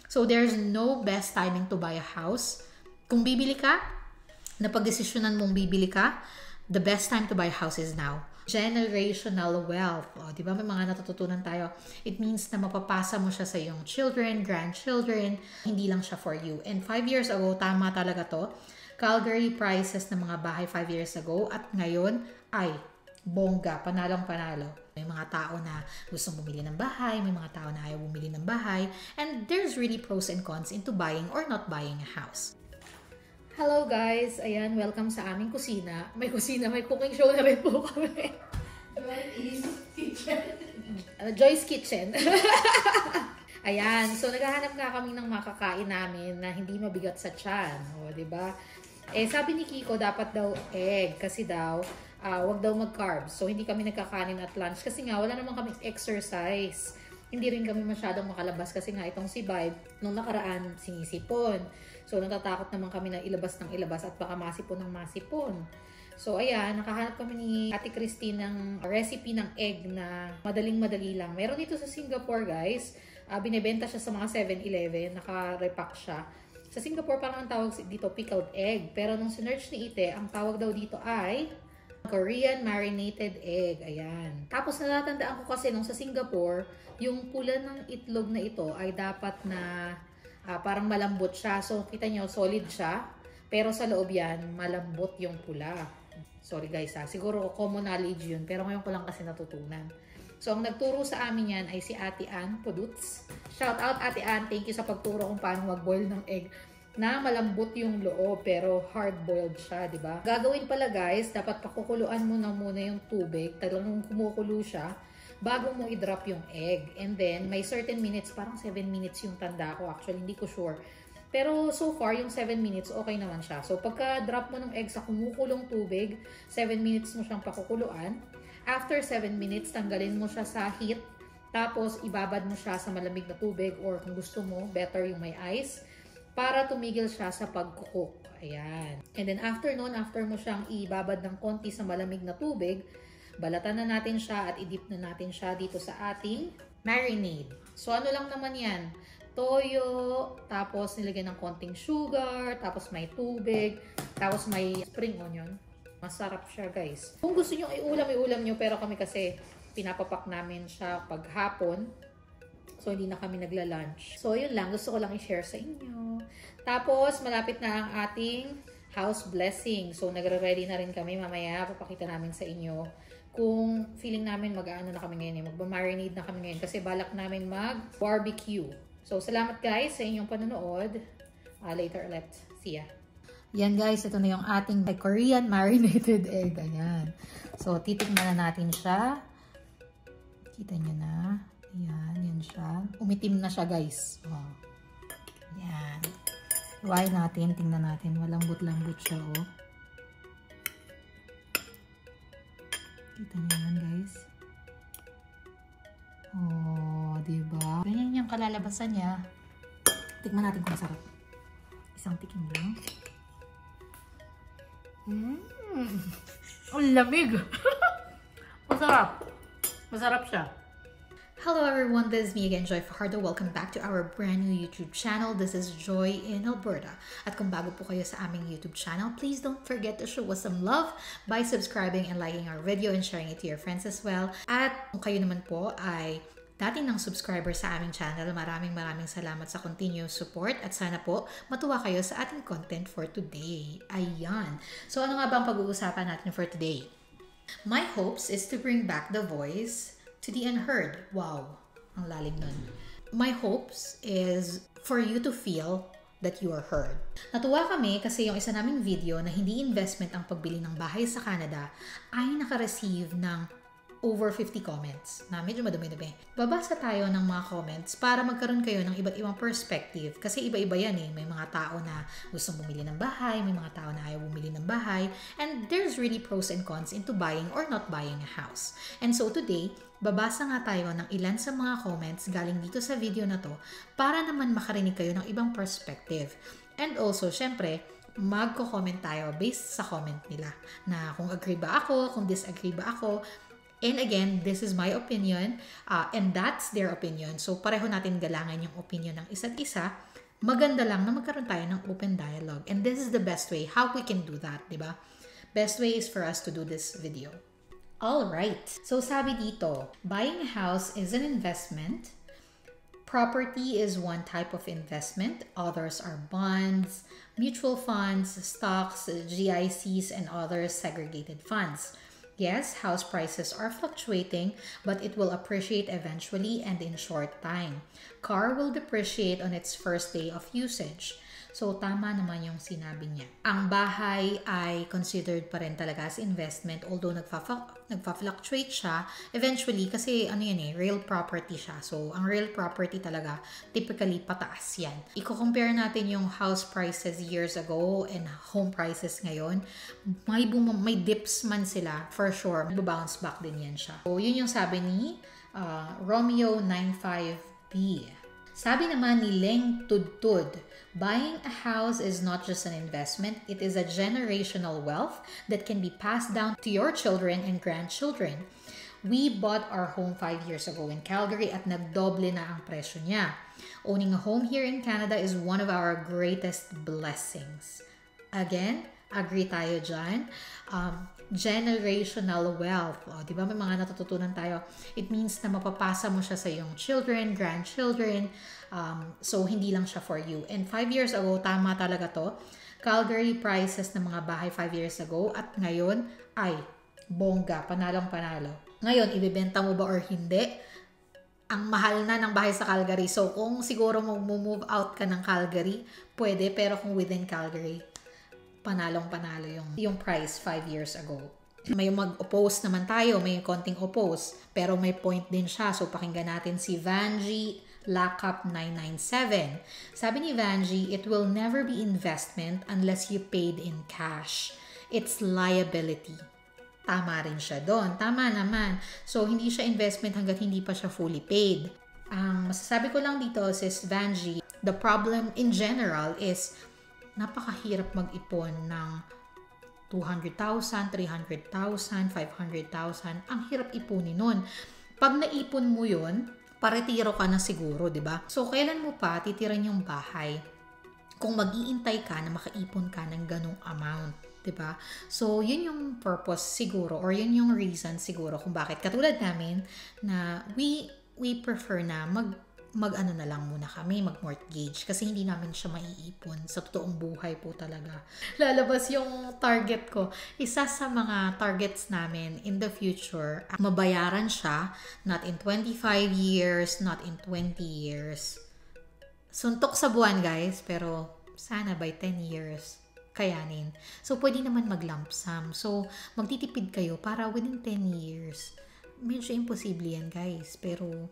So there's no best timing to buy a house. Kung bibili ka, napagdesisyonan mong bibili ka, the best time to buy a house is now. Generational wealth. O, di ba? May mga natututunan tayo. It means na mapapasa mo siya sa iyong children, grandchildren. Hindi lang siya for you. And 5 years ago, tama talaga to. Calgary prices ng mga bahay 5 years ago at ngayon ay bongga, panalong panalo. May mga tao na gustong bumili ng bahay, may mga tao na ayaw bumili ng bahay, and there's really pros and cons into buying or not buying a house. Hello guys! Ayan, welcome sa aming kusina. May kusina, may cooking show na rin po kami. Joy's Kitchen. Ayan, so naghahanap nga kami ng makakain namin na hindi mabigat sa tiyan. O, diba? Eh, sabi ni Kiko, dapat daw egg kasi daw, wag daw mag-carbs. So, hindi kami nagkakanin at lunch kasi nga, wala naman kami exercise. Hindi rin kami masyadong makalabas kasi nga itong si Vibe, nung nakaraan, sinisipon. So, natatakot naman kami na ilabas ng ilabas at baka masipon ng masipon. So, ayan, nakahanap kami ni Ate Christine ng recipe ng egg na madaling-madali lang. Meron dito sa Singapore, guys. Binibenta siya sa mga 7-Eleven. Naka-repack siya. Sa Singapore, parang ang tawag dito, pickled egg. Pero nung sinerch ni Ite, ang tawag daw dito ay Korean marinated egg. Ayan. Tapos natatandaan ko kasi nung sa Singapore, yung pula ng itlog na ito ay dapat na parang malambot siya. So, kita nyo, solid siya. Pero sa loob yan, malambot yung pula. Sorry guys siguro common knowledge yun. Pero ngayon ko lang kasi natutunan. So, ang nagturo sa amin yan ay si Ate Ann Puduts. Shout out Ate Ann. Thank you sa pagturo kung paano mag-boil ng egg na malambot yung loob pero hard-boiled siya, di ba? Gagawin pala guys, dapat pakukuluan mo na muna yung tubig. Talagang kumukulo siya bago mo i-drop yung egg. And then, may certain minutes, parang 7 minutes yung tanda ko. Actually, hindi ko sure. Pero so far, yung 7 minutes, okay naman siya. So, pagka-drop mo ng egg sa kumukulong tubig, 7 minutes mo siyang pakukuluan. After 7 minutes, tanggalin mo siya sa heat. Tapos, ibabad mo siya sa malamig na tubig or kung gusto mo, better yung may ice para tumigil siya sa pagkukok. Ayan. And then, after mo siyang ibabad ng konti sa malamig na tubig, balatan na natin siya at i-dip na natin siya dito sa ating marinade. So, ano lang naman yan? Toyo, tapos nilagyan ng konting sugar, tapos may tubig, tapos may spring onion. Masarap siya, guys. Kung gusto nyo iulam nyo, pero kami kasi pinapapak namin siya paghapon. So, hindi na kami nagla-lunch. So, yun lang. Gusto ko lang i-share sa inyo. Tapos, malapit na ang ating house blessing. So, nagre-ready na rin kami. Mamaya, papakita namin sa inyo kung feeling namin mag-ano na kami ngayon. Magma-marinade na kami ngayon kasi balak namin mag-barbecue. So, salamat guys sa inyong panonood. Later ulit. See ya. Yan guys, ito na yung ating Korean marinated egg. Ayan. So, titignan na natin siya. Kita nyo na. Ayan, yan siya. Umitim na siya guys. Oh. Ayan. Iwain natin, tingnan natin. Malambot-lambot siya, oh. Kita nyo yan guys. Oh, diba? Ganyan yung kalalabasan niya. Tikman natin kung masarap. Isang tikim lang. Ang lamig! Masarap! Masarap siya. Hello everyone, this is me again, Joy Fajardo. Welcome back to our brand new YouTube channel. This is Joy in Alberta. At kung bago po kayo sa aming YouTube channel, please don't forget to show us some love by subscribing and liking our video and sharing it to your friends as well. At kung kayo naman po ay dating ng subscriber sa aming channel, maraming salamat sa continuous support at sana po matuwa kayo sa ating content for today. Ayan. So ano nga bang pag-uusapan natin for today? My hopes is to bring back the voice to the unheard. Wow, ang lalim nun. My hopes is for you to feel that you are heard. Natuwa kami kasi yung isa naming video na hindi investment ang pagbili ng bahay sa Canada ay naka-receive ng over 50 comments na medyo madumi-dumi. Babasa tayo ng mga comments para magkaroon kayo ng iba't ibang perspective kasi iba-iba yan eh. May mga tao na gustong bumili ng bahay, may mga tao na ayaw bumili ng bahay, and there's really pros and cons into buying or not buying a house. And so today, babasa nga tayo ng ilan sa mga comments galing dito sa video na to para naman makarinig kayo ng ibang perspective. And also, syempre, magko-comment tayo based sa comment nila na kung agree ba ako, kung disagree ba ako. And again, this is my opinion and that's their opinion. So pareho natin galangan yung opinion ng isa't isa. Maganda lang na magkaroon tayo ng open dialogue. And this is the best way how we can do that, di ba? Best way is for us to do this video. Alright, so sabi dito, buying a house is an investment. Property is one type of investment. Others are bonds, mutual funds, stocks, GICs, and other segregated funds. Yes, house prices are fluctuating, but it will appreciate eventually and in short time. Car will depreciate on its first day of usage. So, tama naman yung sinabi niya. Ang bahay ay considered pa rin talaga as investment, although nagfa-fluctuate siya eventually kasi ano yan real property siya. So, ang real property talaga, typically pataas yan. Iko-compare natin yung house prices years ago and home prices ngayon. May dips man sila, for sure. Bounce back din yan siya. So, yun yung sabi ni Romeo 95B. Sabi naman ni Leng Tudtud, buying a house is not just an investment, it is a generational wealth that can be passed down to your children and grandchildren. We bought our home 5 years ago in Calgary at nagdoble na ang presyo niya. Owning a home here in Canada is one of our greatest blessings. Again, agree tayo dyan. Generational wealth. Di ba may mga natututunan tayo? It means na mapapasa mo siya sa iyong children, grandchildren. So, hindi lang siya for you. And 5 years ago, tama talaga to. Calgary prices ng mga bahay 5 years ago at ngayon ay bongga, panalong panalo. Ngayon, ibibenta mo ba or hindi? Ang mahal na ng bahay sa Calgary. So, kung siguro mag-move out ka ng Calgary, pwede. Pero kung within Calgary, panalong-panalo yung price 5 years ago. May mag-oppose naman tayo, may konting oppose, pero may point din siya. So, pakinggan natin si Vanji Lakap 997. Sabi ni Vanji, it will never be investment unless you paid in cash. It's liability. Tama rin siya doon. Tama naman. So, hindi siya investment hanggat hindi pa siya fully paid. Ang masasabi ko lang dito, sis Vanji, the problem in general is napakahirap mag-ipon ng 200,000, 300,000, 500,000. Ang hirap ipunin nun. Pag naipon mo yun, paretiro ka na siguro, di ba? So, kailan mo pa titiran yung bahay kung mag-iintay ka na makaipon ka ng ganong amount, di ba? So, yun yung purpose siguro or yun yung reason siguro kung bakit katulad namin na we prefer na mag-ano na lang muna kami, mag-mortgage kasi hindi namin siya maiipon sa totoong buhay po talaga. Lalabas yung target ko. Isa sa mga targets namin in the future, mabayaran siya, not in 25 years, not in 20 years. Suntok sa buwan guys, pero sana by 10 years kayanin. So, pwede naman mag-lump sum. So, magtitipid kayo para within 10 years. Medyo imposible yan guys, pero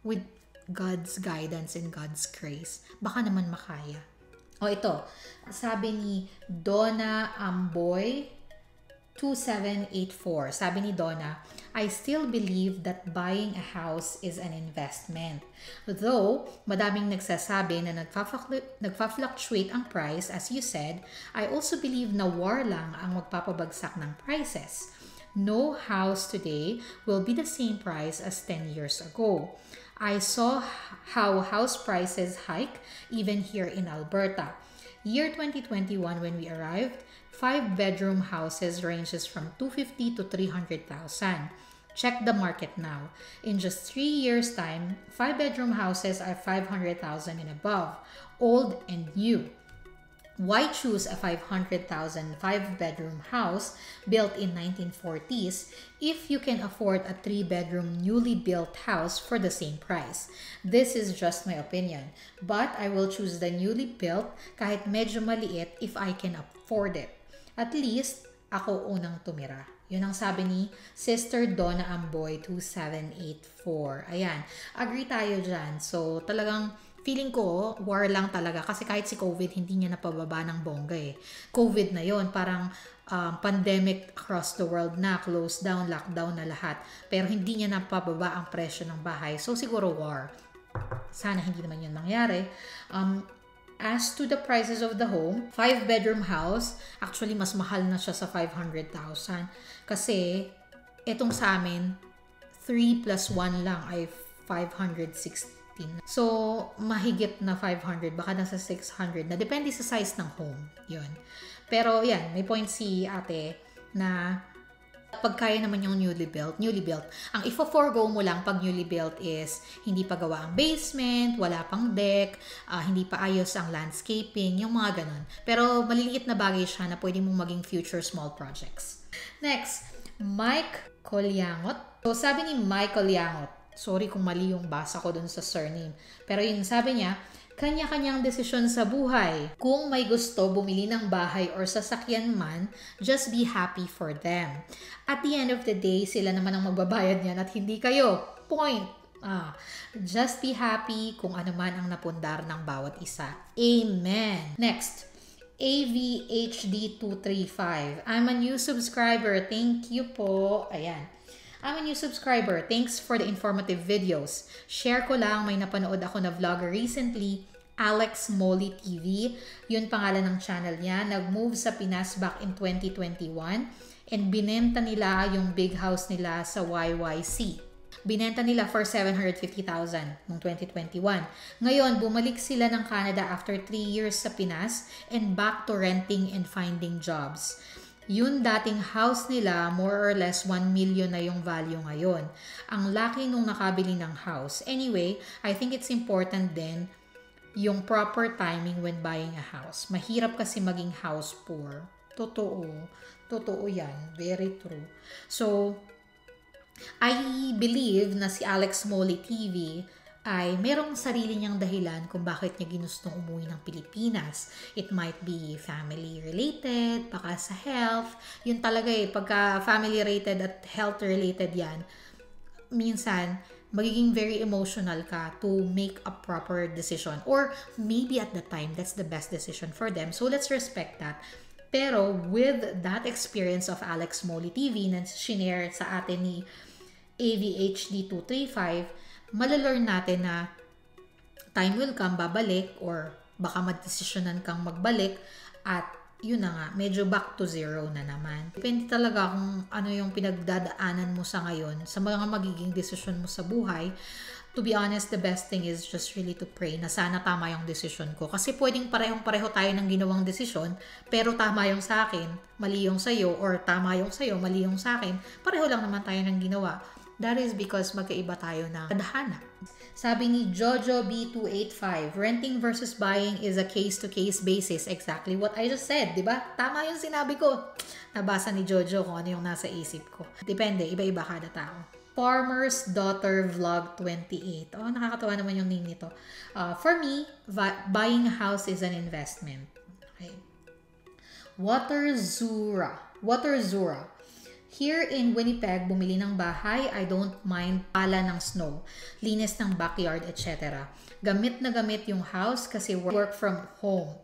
with God's guidance and God's grace, baka naman makaya. O ito, sabi ni Donna Amboy 2784. Sabi ni Donna, I still believe that buying a house is an investment. Though, madaming nagsasabi na nagfa-fluctuate ang price, as you said, I also believe na war lang ang magpapabagsak ng prices. No house today will be the same price as 10 years ago. I saw how house prices hike even here in Alberta. Year 2021 when we arrived, 5-bedroom houses ranges from 250 to 300,000. Check the market now. In just 3 years' time, 5-bedroom houses are 500,000 and above, old and new. Why choose a 500,000 5-bedroom house built in 1940s if you can afford a 3-bedroom newly built house for the same price? This is just my opinion, but I will choose the newly built kahit medyo maliit if I can afford it. At least, ako unang tumira. Yun ang sabi ni Sister Donna Amboy 2784. Ayan, agree tayo dyan. So, talagang feeling ko, war lang talaga. Kasi kahit si COVID, hindi niya napababa ng bongga eh. COVID na yon, parang pandemic across the world na, closed down, lockdown na lahat. Pero hindi niya napababa ang presyo ng bahay. So siguro war. Sana hindi naman yun mangyari. As to the prices of the home, 5-bedroom house, actually mas mahal na siya sa 500,000. Kasi Etong sa amin, 3 plus 1 lang ay 516. So, mahigit na 500, baka nasa 600 na. Depende sa size ng home. Yun. Pero yan, may point si ate na pag kaya naman yung newly built. Ang ifo-forgo mo lang pag newly built is hindi pa gawa ang basement, wala pang deck, hindi pa ayos ang landscaping, yung mga ganun. Pero maliliit na bagay siya na pwede mong maging future small projects. Next, Mike Colyangot. So, sabi ni Mike Colyangot, sorry kung mali yung basa ko dun sa surname. Pero yun, sabi niya, kanya-kanyang desisyon sa buhay. Kung may gusto bumili ng bahay or sasakyan man, just be happy for them. At the end of the day, sila naman ang magbabayad niyan at hindi kayo. Point. Just be happy kung ano man ang napundar ng bawat isa. Amen. Next, AVHD235. I'm a new subscriber. Thank you po. Ayan. I'm a new subscriber. Thanks for the informative videos. Share ko lang, may napanood ako na vlogger recently, Alex Molly TV. Yun pangalan ng channel niya. Nag-move sa Pinas back in 2021 and binenta nila yung big house nila sa YYC. Binenta nila for 750,000 noong 2021. Ngayon, bumalik sila ng Canada after 3 years sa Pinas and back to renting and finding jobs. Yun dating house nila, more or less 1 million na yung value ngayon. Ang laki nung nakabili ng house. Anyway, I think it's important din yung proper timing when buying a house. Mahirap kasi maging house poor. Totoo. Totoo yan. Very true. So, I believe na si Alex Molly TV ay merong sarili niyang dahilan kung bakit niya ginustong umuwi ng Pilipinas. It might be family related, baka sa health. Yun talaga pagka family related at health related yan, minsan magiging very emotional ka to make a proper decision. Or maybe at the time, that's the best decision for them. So let's respect that. Pero with that experience of Alex Molly TV na shinare sa atin ni AVHD235, malalearn natin na time will come, babalik, or baka magdesisyonan kang magbalik at yun na nga, medyo back to zero na naman. Depende talaga kung ano yung pinagdadaanan mo sa ngayon, sa mga magiging desisyon mo sa buhay. To be honest, the best thing is just really to pray na sana tama yung desisyon ko. Kasi pwedeng parehong-pareho tayo ng ginawang desisyon, pero tama yung sa akin, mali yung sa'yo, or tama yung sa'yo, mali yung sa akin, pareho lang naman tayo ng ginawa. That is because magkaiba tayo ng tadhana. Sabi ni Jojo B285, renting versus buying is a case-to-case basis. Exactly what I just said, di ba? Tama yung sinabi ko. Nabasa ni Jojo kung ano yung nasa isip ko. Depende, iba-iba kada tao. Farmer's Daughter Vlog 28. Oh, nakakatawa naman yung name nito. For me, buying a house is an investment. Okay. Water Zura. Here in Winnipeg, bumili ng bahay, I don't mind pala ng snow, linis ng backyard, etc. Gamit na gamit yung house kasi work from home,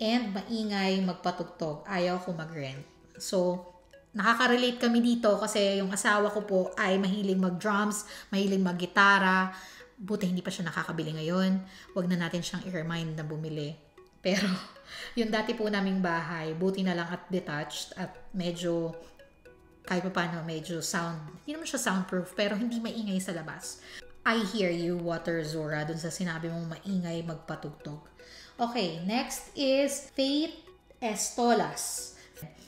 And maingay magpatugtog, ayaw ko mag-rent. So, nakaka-relate kami dito kasi yung asawa ko po ay mahilig mag-drums, mahilig mag-gitara. Buti hindi pa siya nakakabili ngayon. Huwag na natin siyang i-remind na bumili. Pero, yung dati po naming bahay, buti na lang at detached at medyo kahit pa paano, medyo hindi naman siya soundproof, pero hindi maingay sa labas. I hear you, Water Zora, dun sa sinabi mong maingay magpatugtog. Okay, next is Faith Estolas.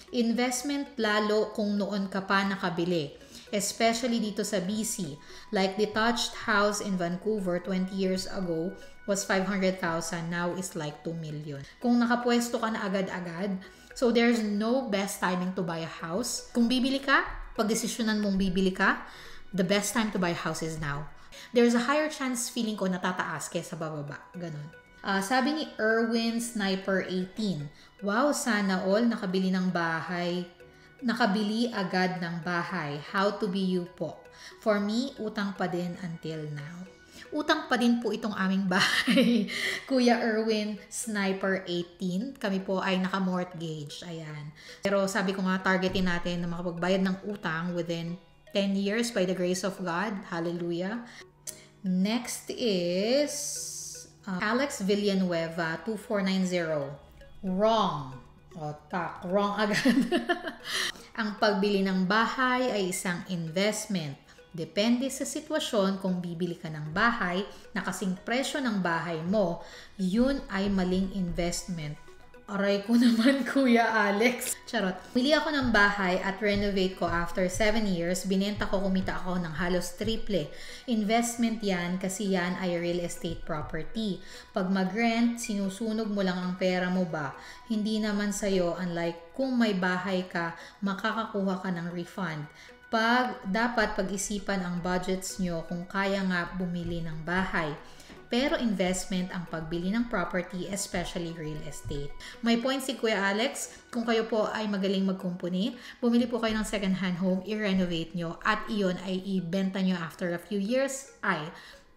Investment lalo kung noon ka pa nakabili, especially dito sa BC. Like detached house in Vancouver 20 years ago was 500,000, now is like 2 million. Kung nakapwesto ka na agad-agad, so there's no best timing to buy a house. Kung bibili ka, pag-desisyonan mong bibili ka, the best time to buy a house is now. There's a higher chance feeling ko na tataas kaysa bababa. Ganun. Sabi ni Erwin Sniper 18, wow, sana all nakabili ng bahay. Nakabili agad ng bahay. How to be you po. For me, utang pa din until now. Utang pa din po itong aming bahay. Kuya Erwin Sniper 18. Kami po ay naka-mortgage. Ayan. Pero sabi ko nga, targetin natin na makapagbayad ng utang within 10 years by the grace of God. Hallelujah. Next is Alex Villanueva 2490. Wrong. O, wrong agad. Ang pagbili ng bahay ay isang investment. Depende sa sitwasyon kung bibili ka ng bahay na kasing presyo ng bahay mo, yun ay maling investment. Aray ko naman, Kuya Alex. Charot. Bili ako ng bahay at renovate ko after 7 years. Binenta ko, kumita ako ng halos triple. Investment yan kasi yan ay real estate property. Pag mag-rent, sinusunog mo lang ang pera mo ba? Hindi naman sa'yo, unlike kung may bahay ka, makakakuha ka ng refund. Dapat pag-isipan ang budgets nyo kung kaya nga bumili ng bahay. Pero investment ang pagbili ng property, especially real estate. May point si Kuya Alex, kung kayo po ay magaling magkumpuni, bumili po kayo ng second-hand home, i-renovate nyo, at iyon ay ibenta nyo after a few years, ay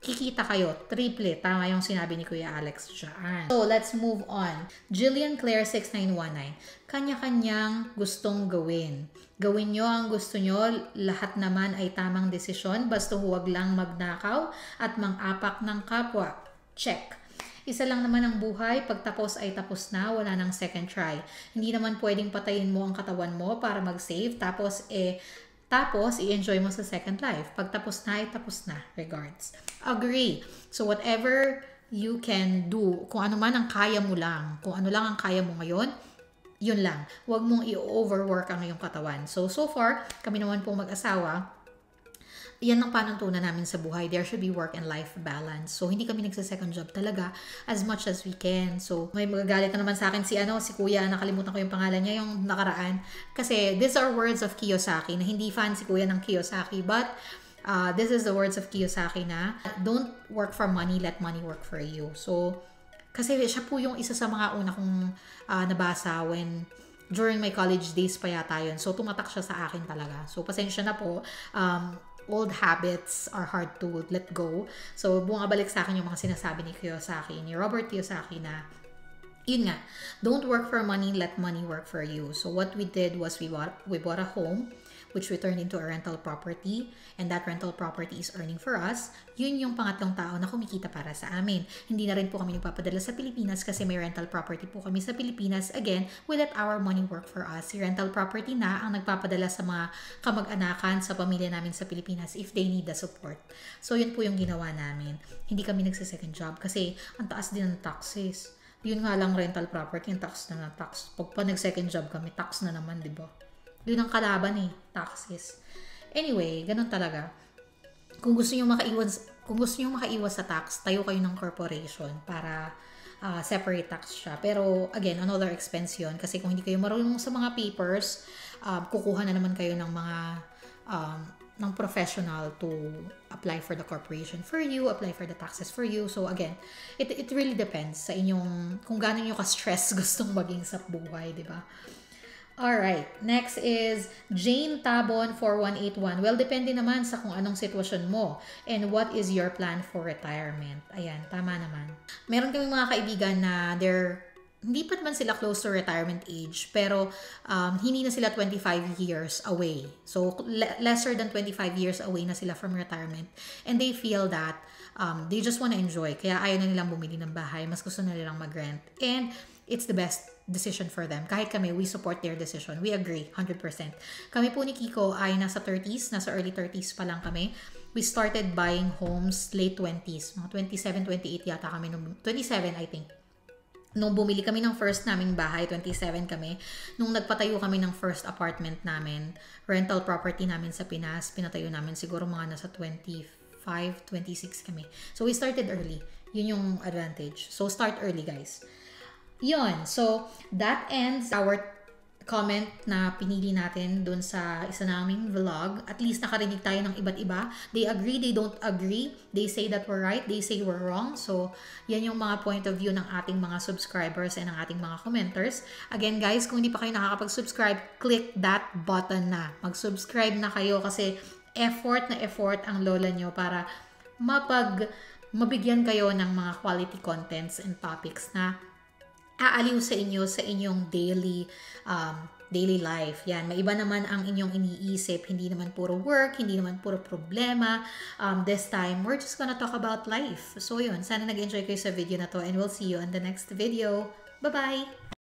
kikita kayo, triple. Tama yung sinabi ni Kuya Alex dyan. So, let's move on. Jillian Claire 6919. Kanya-kanyang gustong gawin. Gawin nyo ang gusto nyo, lahat naman ay tamang desisyon, basta huwag lang magnakaw at mang-apak ng kapwa. Check. Isa lang naman ang buhay, pagtapos ay tapos na, wala nang second try. Hindi naman pwedeng patayin mo ang katawan mo para mag-save, tapos i-enjoy mo sa second life. Pag tapos na, ay tapos na. Regards. Agree. So, whatever you can do, kung ano man ang kaya mo lang, kung ano lang ang kaya mo ngayon, yun lang. Huwag mong i-overwork ang iyong katawan. So far, kami naman pong mag-asawa, yan ang panuntunan namin sa buhay. There should be work and life balance. So, hindi kami nagsa-second job talaga as much as we can. So, may magagalit na naman sa akin si Kuya, nakalimutan ko yung pangalan niya, yung nakaraan. Kasi, these are words of Kiyosaki, na hindi fan si Kuya ng Kiyosaki. But, this is the words of Kiyosaki na, don't work for money, let money work for you. So, kasi siya po yung isa sa mga una kong nabasa during my college days pa yata yun. So, tumatak siya sa akin talaga. So, pasensya na po. Old habits are hard to let go. So, bumabalik sa akin yung mga sinasabi ni Robert Kiyosaki na, yun nga, don't work for money, let money work for you. So, what we did was we bought a home, which we turned into a rental property, and that rental property is earning for us. Yun yung pangatlong tao na kumikita para sa amin. Hindi na rin po kami nagpapadala sa Pilipinas kasi may rental property po kami sa Pilipinas. Again, we let our money work for us. Si rental property na ang nagpapadala sa mga kamag-anakan sa pamilya namin sa Pilipinas if they need the support. So, yun po yung ginawa namin. Hindi kami nagsa-second job kasi ang taas din ng taxes. Yun nga lang rental property, yung tax na ng tax. Pag pa nag-second job kami, tax na naman, di ba? Yun ang kalaban taxes. Anyway, ganun talaga. Kung gusto niyo makaiwas sa tax, tayo kayo ng corporation para separate tax siya. Pero again, another expense yun. Kasi kung hindi kayo marunong sa mga papers, kukuha na naman kayo ng mga ng professional to apply for the corporation for you, apply for the taxes for you. So again, it really depends sa inyong, kung gaano nyo ka-stress gustong maging sa buhay, di ba? Alright, next is Jane Tabon 4181. Well, depende naman sa kung anong sitwasyon mo and what is your plan for retirement. Ayan, tama naman. Meron kaming mga kaibigan na hindi pa naman sila close to retirement age, pero hindi na sila 25 years away. So, lesser than 25 years away na sila from retirement. And they feel that they just want to enjoy. Kaya ayaw na nilang bumili ng bahay. Mas gusto na nilang mag-rent. And it's the best decision for them. Kahit kami, we support their decision. We agree, 100%. Kami po ni Kiko ay nasa 30s, nasa early 30s pa lang kami. We started buying homes late 20s. Mga 27, 28 yata kami. 27, I think. Nung bumili kami ng first naming bahay, 27 kami. Nung nagpatayo kami ng first apartment namin, rental property namin sa Pinas, pinatayo namin siguro mga nasa 25, 26 kami. So, we started early. Yun yung advantage. So, start early, guys. Yun. So, that ends our comment na pinili natin dun sa isa naming vlog. At least nakarinig tayo ng iba't iba. They agree, they don't agree. They say that we're right, they say we're wrong. So, yan yung mga point of view ng ating mga subscribers and ng ating mga commenters. Again, guys, kung hindi pa kayo nakakapag-subscribe, click that button na. Mag-subscribe na kayo kasi effort na effort ang lola nyo para mabigyan kayo ng mga quality contents and topics na aaliw sa inyo sa inyong daily life. Yan, maiba naman ang inyong iniisip. Hindi naman puro work, hindi naman puro problema. This time, we're just gonna talk about life. So yun, sana nag-enjoy kayo sa video na to and we'll see you on the next video. Bye-bye!